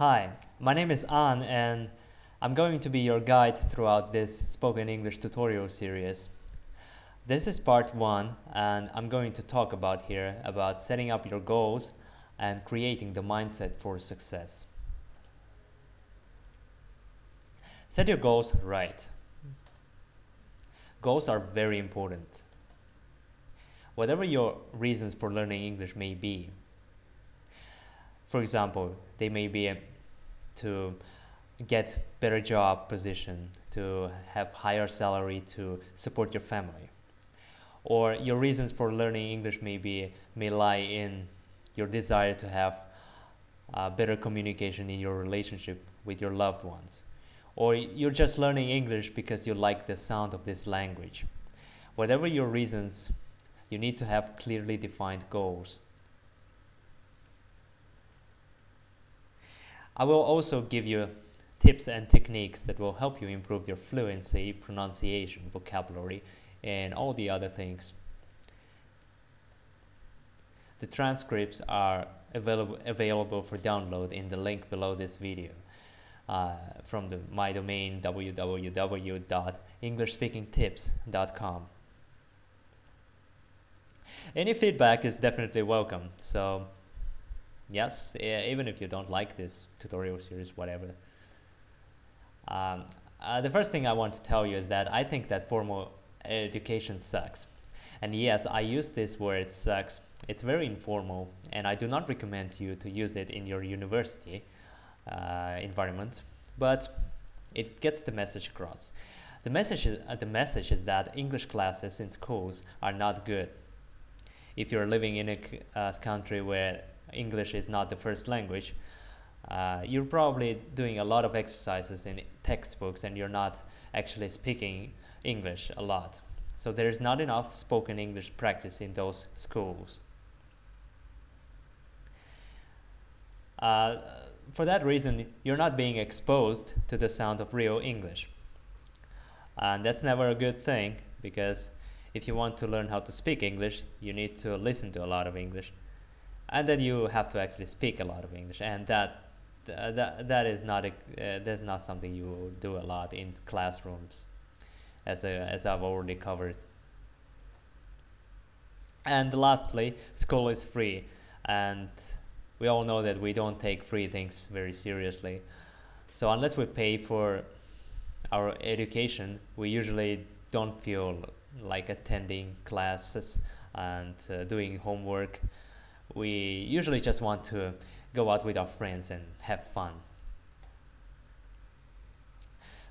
Hi, my name is An and I'm going to be your guide throughout this spoken English tutorial series. This is part 1 and I'm going to talk about here about setting up your goals and creating the mindset for success. Set your goals right. Goals are very important. Whatever your reasons for learning English may be. For example, they may be to get better job position, to have higher salary, to support your family. Or your reasons for learning English may lie in your desire to have better communication in your relationship with your loved ones. Or you're just learning English because you like the sound of this language. Whatever your reasons, you need to have clearly defined goals. I will also give you tips and techniques that will help you improve your fluency, pronunciation, vocabulary, and all the other things. The transcripts are available for download in the link below this video from my domain www.englishspeakingtips.com. Any feedback is definitely welcome, so yes, even if you don't like this tutorial series, whatever. The first thing I want to tell you is that I think that formal education sucks. And yes, I use this word sucks. It's very informal, and I do not recommend you to use it in your university environment, but it gets the message across. The message is that English classes in schools are not good. If you're living in a country where English is not the first language, you're probably doing a lot of exercises in textbooks and you're not actually speaking English a lot. So there's not enough spoken English practice in those schools. For that reason, you're not being exposed to the sound of real English. And that's never a good thing, because if you want to learn how to speak English, you need to listen to a lot of English. And then you have to actually speak a lot of English, and that's not something you will do a lot in classrooms, as I've already covered. And lastly, school is free, and we all know that we don't take free things very seriously. So unless we pay for our education, we usually don't feel like attending classes and doing homework. We usually just want to go out with our friends and have fun.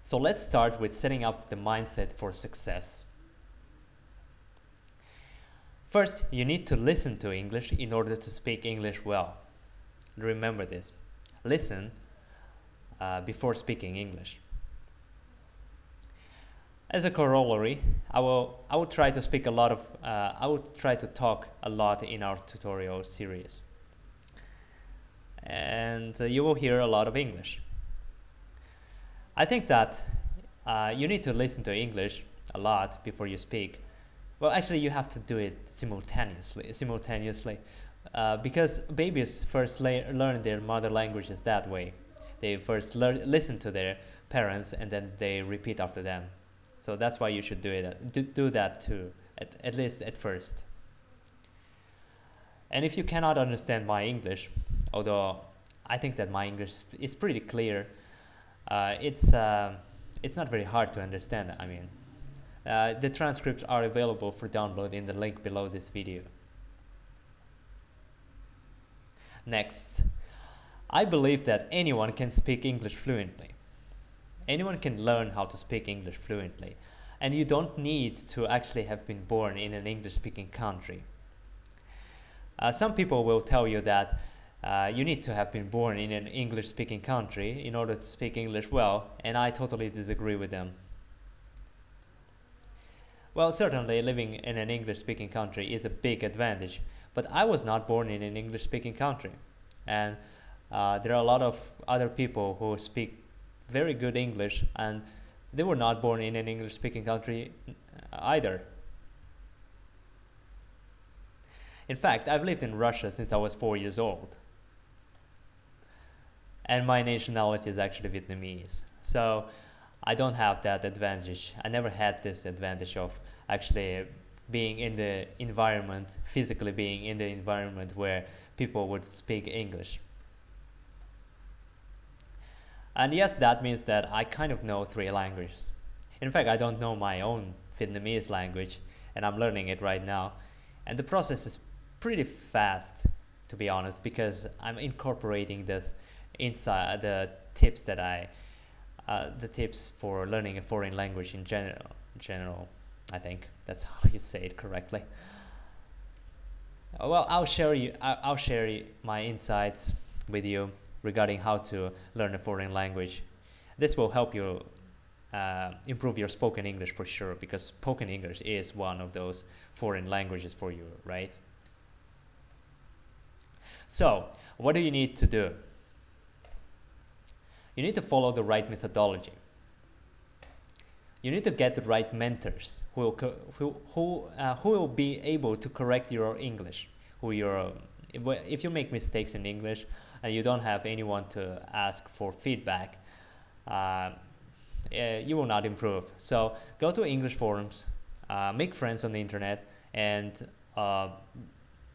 So let's start with setting up the mindset for success. First, you need to listen to English in order to speak English well. Remember this. Listen before speaking English. As a corollary, I will try to speak a lot of I will try to talk a lot in our tutorial series, and you will hear a lot of English. I think that you need to listen to English a lot before you speak. Well, actually, you have to do it simultaneously, because babies first learn their mother languages that way. They first listen to their parents, and then they repeat after them. So that's why you should do that too, at least at first. And if you cannot understand my English, although I think that my English is pretty clear, it's not very hard to understand. I mean, the transcripts are available for download in the link below this video. Next, I believe that anyone can speak English fluently. Anyone can learn how to speak English fluently, and you don't need to actually have been born in an English-speaking country. Some people will tell you that you need to have been born in an English-speaking country in order to speak English well, and I totally disagree with them. Well, certainly living in an English-speaking country is a big advantage, but I was not born in an English-speaking country, and there are a lot of other people who speak very good English, and they were not born in an English-speaking country either. In fact, I've lived in Russia since I was 4 years old. and my nationality is actually Vietnamese. So I don't have that advantage. I never had this advantage of actually being in the environment, physically being in the environment where people would speak English. And yes, that means that I kind of know 3 languages. In fact, I don't know my own Vietnamese language, and I'm learning it right now. And the process is pretty fast, to be honest, because I'm incorporating this inside the tips that the tips for learning a foreign language in general. I think that's how you say it correctly. Well, I'll share my insights with you regarding how to learn a foreign language. This will help you improve your spoken English for sure, because spoken English is one of those foreign languages for you, right? So, what do you need to do? You need to follow the right methodology. You need to get the right mentors who will be able to correct your English. If you make mistakes in English and you don't have anyone to ask for feedback, you will not improve. So go to English forums, make friends on the internet, and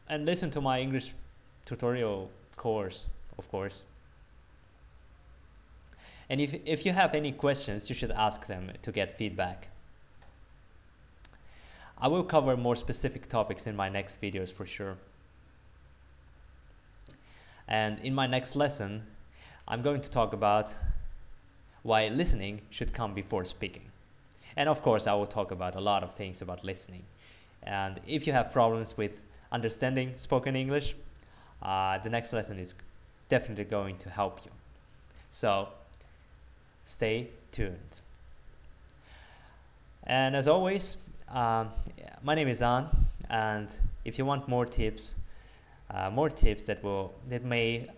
listen to my English tutorial course, of course. And if you have any questions, you should ask them to get feedback. I will cover more specific topics in my next videos for sure. And in my next lesson, I'm going to talk about why listening should come before speaking. And of course, I will talk about a lot of things about listening. And if you have problems with understanding spoken English, the next lesson is definitely going to help you. So stay tuned. And as always, my name is An, and if you want more tips that may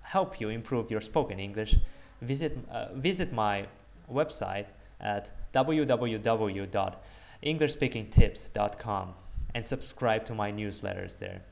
help you improve your spoken English, visit my website at www.englishspeakingtips.com and subscribe to my newsletters there.